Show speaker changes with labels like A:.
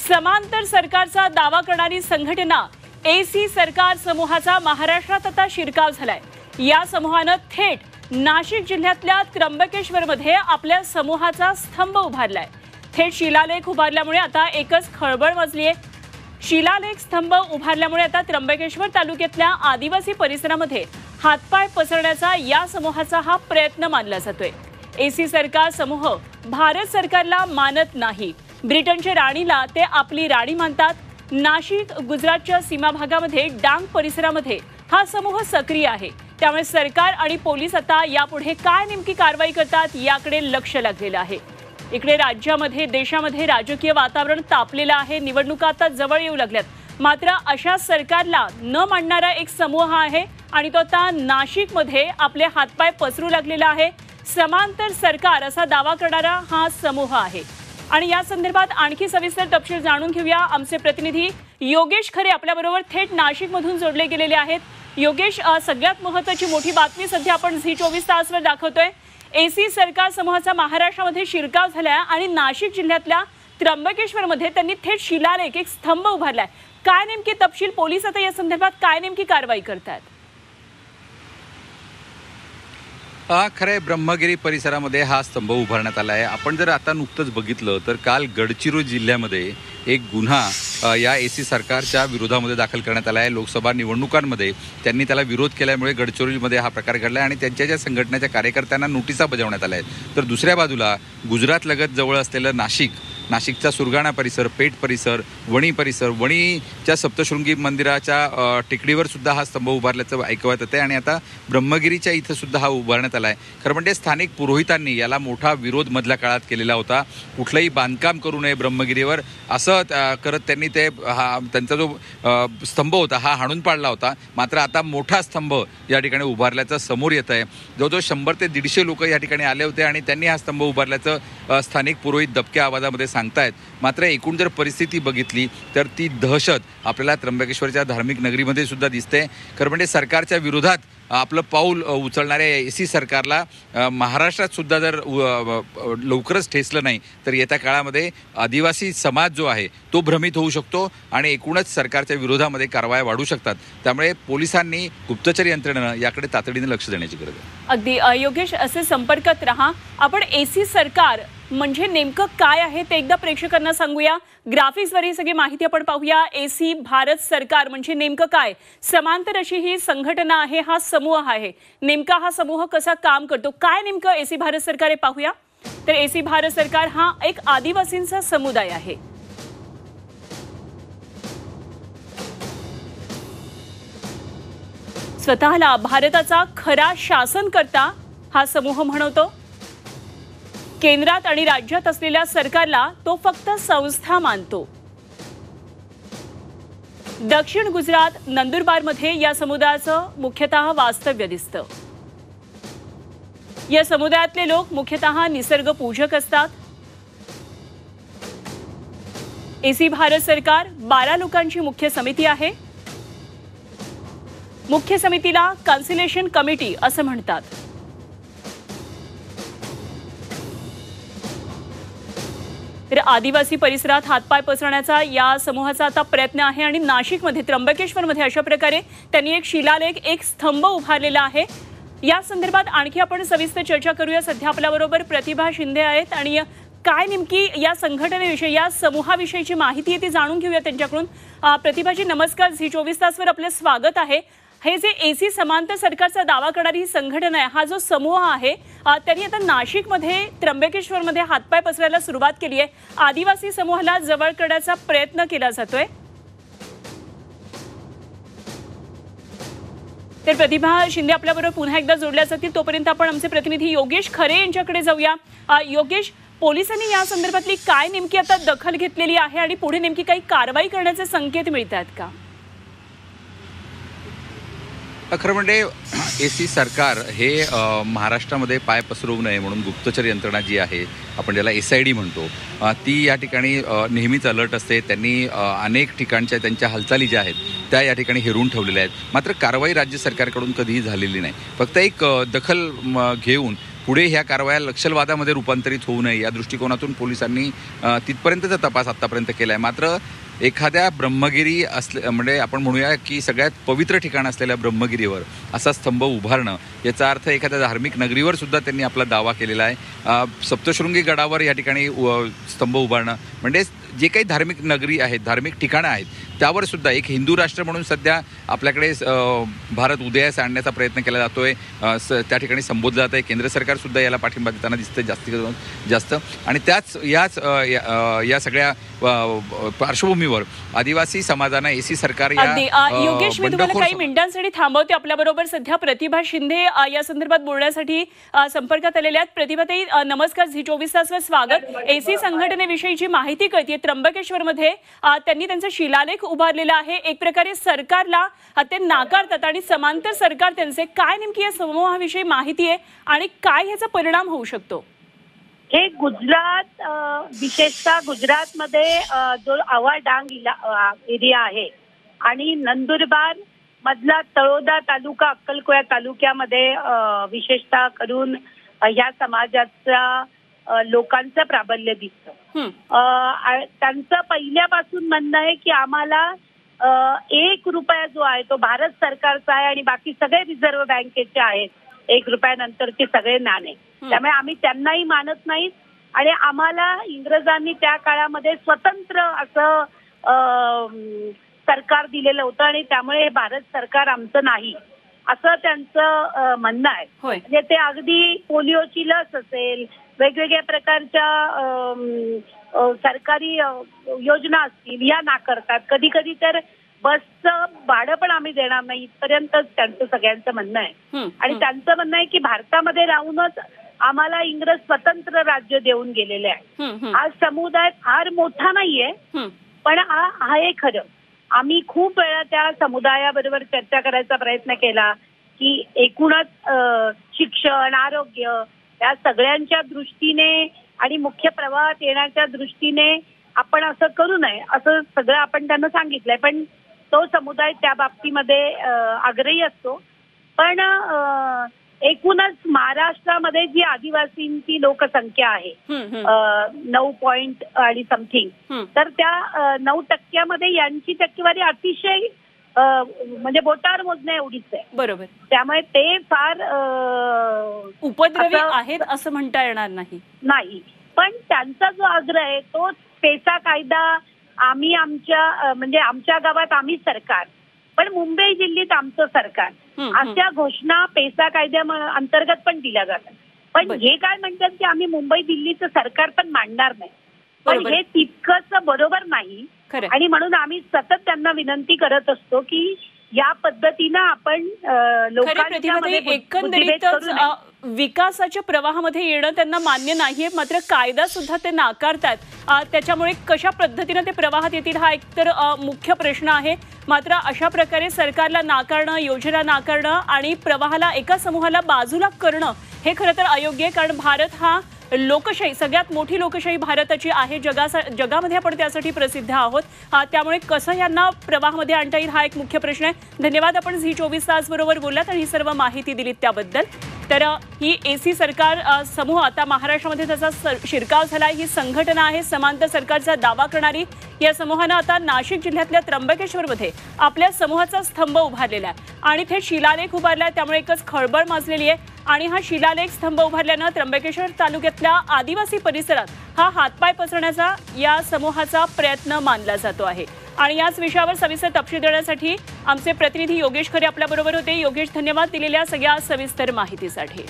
A: समांतर सरकारचा दावा करणारी संघटना एसी सरकार समूहाचा महाराष्ट्रात आता शिरकाव झालाय। या समूहाने थेट नाशिक जिल्ह्यातल्या त्र्यंबकेश्वरमध्ये आपल्या समूहाचा स्तंभ उभारलाय। थेट शिलालेख उभारल्यामुळे आता एकच खळबळ माजली आहे। शिलालेख स्तंभ उभारल्यामुळे आता त्र्यंबकेश्वर तालुक्यातल्या आदिवासी परिसरामध्ये हातपाय पसरण्याचा या समूहाचा हा प्रयत्न मानला जातोय। एसी सरकार समूह भारत सरकारला मानत नाही। ब्रिटनच्या राणीला ते आपली राणी मानतात। नाशिक गुजरातच्या सीमा भागामध्ये डांग परिसरामध्ये हा समूह सक्रिय आहे। त्यामुळे सरकार आणि पोलीस आता यापुढे काय नेमकी कारवाई करतात याकडे लक्ष लागलेलं आहे। इकडे राज्यामध्ये देशामध्ये राजकीय वातावरण तापलेलं आहे। निवडणुका आता जवळ येऊ लागल्यात। मात्र अशा सरकारला न मानणारा एक समूह आहे आणि तो आता नाशिकमध्ये आपले हातपाय पसरू लागलेला आहे। समांतर सरकार असा दावा करणारा हा समूह आहे आणि या संदर्भात आणखी सविस्तर तपशील जाणून घेऊया। आमचे प्रतिनिधी योगेश खरे आपल्याबरोबर थेट नाशिकमधून जोडले गेलेले आहेत। योगेश, सगळ्यात महत्त्वाची मोठी बातमी सध्या आपण झी24 तासवर दाखवतोय। एसी सरकार समूहाचा महाराष्ट्रामध्ये शिरकाव झालाय आणि नाशिक जिल्ह्यातल्या त्र्यंबकेश्वरमध्ये त्यांनी थेट शिलालेख एक स्तंभ उभारलाय। काय नेमकी तपशील, पोलीस आता या संदर्भात काय नेमकी कारवाई करतात?
B: खरे ब्रह्मगिरी परिसरामध्ये हा स्तंभ उभारण्यात आला आहे। आपण जर आता नुकतंच बघितलं तर काल गडचिरोली जिल्ह्यामध्ये एक गुन्हा या एसी सरकारच्या विरोधामध्ये दाखल करण्यात आला आहे। लोकसभा निवडणुकांमध्ये त्यांनी त्याला विरोध केल्यामुळे गडचिरोलीमध्ये हा प्रकार घडला आणि त्यांच्या ज्या संघटनेच्या कार्यकर्त्यांना नोटिसा बजावण्यात आल्या आहेत। तर दुसऱ्या बाजूला गुजरात लगत जवळ असलेलं नाशिकचा सुरगाणा परिसर, पेठ परिसर, वणी परिसर, वणीच्या सप्तशृंगी मंदिराच्या टेकडीवर सुद्धा हा स्तंभ उभारल्याचं ऐकवत येते आणि आता ब्रह्मगिरीच्या इथं सुद्धा हा उभारण्यात आला आहे। खरं म्हणजे स्थानिक पुरोहितांनी याला मोठा विरोध मधल्या काळात केलेला होता। कुठलंही बांधकाम करू नये ब्रह्मगिरीवर असं करत त्यांनी त्यांचा जो स्तंभ होता हा हाणून पाडला होता। मात्र आता मोठा स्तंभ या ठिकाणी उभारल्याचं समोर येत आहे। जवळजवळ 100 ते 150 लोक या ठिकाणी आले होते आणि त्यांनी हा स्तंभ उभारल्याचं स्थानिक पुरोहित दबक्या आवाजामध्ये सांगतायत। मात्र एकूण जर परिस्थिती बघितली तर ती दहशत आपल्याला त्र्यंबकेश्वरच्या धार्मिक नगरीमध्ये सुद्धा दिसते। खरं म्हणजे सरकारच्या विरोधात आपलं पाऊल उचलणाऱ्या एसी सरकारला महाराष्ट्रात सुद्धा जर लवकरच ठेचलं नाही तर येत्या काळामध्ये आदिवासी समाज जो आहे तो भ्रमित होऊ शकतो आणि एकूणच सरकारच्या विरोधामध्ये कारवाया वाढू शकतात। त्यामुळे पोलिसांनी, गुप्तचर यंत्रणेनं याकडे तातडीने लक्ष देण्याची गरज आहे।
A: अगदी योगेश, असे संपर्कात रहा। आपण एसी सरकार म्हणजे नेमकं काय आहे ते एकदा प्रेक्षकांना सांगूया। ग्राफिक्सवर ही सगळी माहिती आपण पाहूया। एसी भारत सरकार म्हणजे नेमकं काय? समांतर अशी ही संघटना आहे, हा समूह आहे। नेमका हा समूह कसा काम करतो, काय नेमकं एसी भारत सरकार आहे पाहूया। तर एसी भारत सरकार हा एक आदिवासींचा समुदाय आहे। स्वतःला भारताचा खरा शासनकर्ता हा समूह म्हणवतो। केंद्रात आणि राज्यात असलेल्या सरकारला तो फक्त संस्था मानतो। दक्षिण गुजरात नंदुरबारमध्ये या समुदायाचं मुख्यतः वास्तव्य दिसतं। या समुदायातले लोक मुख्यतः निसर्ग पूजक असतात। एसी भारत सरकार 12 लोकांची मुख्य समिती आहे। मुख्य समितीला कन्सिलेशन कमिटी असं म्हणतात। तर आदिवासी परिसरात हातपाय पसरण्याचा या समूहाचा आता प्रयत्न आहे आणि नाशिकमध्ये त्र्यंबकेश्वरमध्ये अशा प्रकारे त्यांनी एक शिलालेख, एक स्तंभ उभारलेला आहे। या संदर्भात आणखी आपण सविस्तर चर्चा करूया। सध्या आपल्याबरोबर प्रतिभा शिंदे आहेत आणि काय नेमकी या संघटनेविषयी, या समूहाविषयीची माहिती आहे ती जाणून घेऊया त्यांच्याकडून। प्रतिभाजी नमस्कार, झी24 तासवर आपलं स्वागत आहे। हे जे एसी समांतर सरकारचा दावा करणारी ही संघटना आहे, हा जो समूह आहे त्यांनी आता नाशिकमध्ये त्र्यंबकेश्वरमध्ये हातपाय पसरायला सुरुवात केली आहे। आदिवासी समूहाला जवळ करण्याचा प्रयत्न केला जातोय। तर प्रतिभा शिंदे आपल्याबरोबर पुन्हा एकदा जोडल्या जातील। तोपर्यंत आपण आमचे प्रतिनिधी योगेश खरे यांच्याकडे जाऊया। योगेश, पोलिसांनी या संदर्भातली काय नेमकी आता दखल घेतलेली आहे आणि पुढे नेमकी काही कारवाई करण्याचे संकेत मिळतात का?
B: खरं म्हणजे एसी सरकार हे महाराष्ट्रामध्ये पाय पसरवू नये म्हणून गुप्तचर यंत्रणा जी आहे, आपण ज्याला SID म्हणतो, ती या ठिकाणी नेहमीच अलर्ट असते। त्यांनी अनेक ठिकाणच्या त्यांच्या हालचाली ज्या आहेत त्या या ठिकाणी हेरून ठेवलेल्या आहेत। मात्र कारवाई राज्य सरकारकडून कधीही झालेली नाही। फक्त एक दखल घेऊन पुढे ह्या कारवाया नक्षलवादामध्ये रूपांतरित होऊ नये या दृष्टिकोनातून पोलिसांनी तिथपर्यंतचा तपास आत्तापर्यंत केला आहे. मात्र एखाद्या ब्रह्मगिरी म्हणजे आपण म्हणूया की सगळ्यात पवित्र ठिकाण असलेल्या ब्रह्मगिरीवर असा स्तंभ उभारणं याचा अर्थ एखाद्या धार्मिक नगरीवर सुद्धा त्यांनी आपला दावा केलेला आहे. सप्तशृंगी गडावर या ठिकाणी स्तंभ उभारणं म्हणजे जे काही धार्मिक नगरी आहेत, धार्मिक ठिकाणं आहेत, त्यावर सुद्धा एक हिंदू राष्ट्र म्हणून सध्या आपल्याकडे भारत उदयास आणण्याचा प्रयत्न केला जातोय. त्या ठिकाणी संबोधलं जात आहे. केंद्र सरकार सुद्धा याला पाठिंबा देताना दिसतं जास्तीत जास्त. आणि या सगळ्या पार्श्वभूमीवर आदिवासी समाजानं एसी सरकार
A: योगेश, मी तुम्हाला काही मिनिटांसाठी थांबवते. आपल्याबरोबर सध्या प्रतिभा शिंदे या संदर्भात बोलण्यासाठी संपर्कात आलेल्या आहेत. प्रतिभाताई नमस्कार, झी24 तासवर स्वागत. एसी संघटनेविषयीची माहिती कळते. त्र्यंबकेश्वरमध्ये त्यांनी त्यांचा शिलालेख उभारलेला आहे. एक प्रकारे सरकारला ते नाकारतात आणि समांतर सरकार त्यांचे. काय नेमकी या समूहाविषयी माहिती आहे आणि काय ह्याचा परिणाम होऊ शकतो?
C: हे गुजरात, विशेषतः गुजरातमध्ये जो आवा डांग एरिया आहे आणि नंदुरबार मधला तळोदा तालुका, अक्कलकोया तालुक्यामध्ये विशेषतः करून ह्या समाजाच्या लोकांचं प्राबल्य दिसतं. त्यांचं पहिल्यापासून म्हणणं आहे की आम्हाला 1 रुपया जो आहे तो भारत सरकारचा आहे आणि बाकी सगळे रिझर्व्ह बँकेचे आहेत. 1 रुपयानंतरचे सगळे नाणे. त्यामुळे आम्ही त्यांनाही मानत नाहीत आणि आम्हाला इंग्रजांनी त्या काळामध्ये स्वतंत्र असं सरकार दिलेलं होतं आणि त्यामुळे हे भारत सरकार आमचं नाही असं त्यांचं म्हणणं आहे. म्हणजे ते अगदी पोलिओची लस असेल, वेगवेगळ्या प्रकारच्या सरकारी योजना असतील या नाकारतात. कधी कधी तर बसचं भाडं पण आम्ही देणार नाही इथपर्यंतच त्यांचं सगळ्यांचं म्हणणं आहे. आणि त्यांचं म्हणणं आहे की भारतामध्ये राहूनच आम्हाला इंग्रज स्वतंत्र राज्य देऊन गेलेले आहे. हा समुदाय फार मोठा नाहीये पण आहे खरं. आम्ही खूप वेळा त्या समुदायाबरोबर चर्चा करायचा प्रयत्न केला की एकूणच शिक्षण, आरोग्य या सगळ्यांच्या दृष्टीने आणि मुख्य प्रवाहात येण्याच्या दृष्टीने आपण असं करू नये असं सगळं आपण त्यांना सांगितलंय. पण तो समुदाय त्या बाबतीमध्ये आग्रही असतो. पण एकूणच महाराष्ट्रामध्ये जी आदिवासींची लोकसंख्या आहे 9 आणि समथिंग, तर त्या 9% यांची टक्केवारी अतिशय म्हणजे बोटावर मोजण्या एवढीच आहे.
A: बरोबर.
C: त्यामुळे ते फार
A: उपद्रवी आहेत असं म्हणता येणार नाही.
C: पण त्यांचा जो आग्रह आहे तो पेसा कायदा, आम्ही आमच्या म्हणजे आमच्या गावात आम्ही सरकार पण मुंबई दिल्लीत आमचं सरकार, अशा घोषणा पेसा कायद्या अंतर्गत पण दिल्या जातात. पण हे काय म्हणतात की आम्ही मुंबई दिल्लीचं सरकार पण मांडणार नाही. पण हे तितकंच बरोबर नाही आणि म्हणून आम्ही सतत त्यांना विनंती करत असतो की या पद्धतीनं आपण लोकांमध्ये
A: एकंदरीतच विकासाच्या प्रवाहामध्ये येणं त्यांना मान्य नाहीये. मात्र कायदा सुद्धा ते नाकारतात. त्याच्यामुळे कशा पद्धतीने ते प्रवाहात येतील हा एक तर मुख्य प्रश्न आहे. मात्र अशा प्रकारे सरकारला नाकारणं, योजना नाकारणं आणि प्रवाहाला एका समूहाला बाजूला करणं हे खरं तर अयोग्य आहे. कारण भारत हा लोकशाही, सगळ्यात मोठी लोकशाही भारताची आहे. जगामध्ये आपण त्यासाठी प्रसिद्ध आहोत. त्यामुळे कसं यांना प्रवाहामध्ये आणता येईल हा एक मुख्य प्रश्न आहे. धन्यवाद, आपण झी24 तास बरोबर बोललात आणि ही सर्व माहिती दिलीत त्याबद्दल. तर ही एसी सरकार समूह आता महाराष्ट्रामध्ये त्याचा शिरकाव झाला. ही संघटना आहे समांतर सरकारचा दावा करणारी. या समूहानं आता नाशिक जिल्ह्यातल्या त्र्यंबकेश्वरमध्ये आपल्या समूहाचा स्तंभ उभारलेला आहे आणि थेट शिलालेख उभारला. त्यामुळे एकच खळबळ माजलेली आहे. आणि हा शिलालेख स्तंभ उभारल्यानं त्र्यंबकेश्वर तालुक्यातल्या आदिवासी परिसरात हा हातपाय पसरण्याचा या समूहाचा प्रयत्न मानला जातो आहे. आणि याच विषयावर सविस्तर तपशील देण्यासाठी आमचे प्रतिनिधी योगेश खरे आपल्याबरोबर होते. योगेश, धन्यवाद दिलेल्या सगळ्या सविस्तर माहितीसाठी.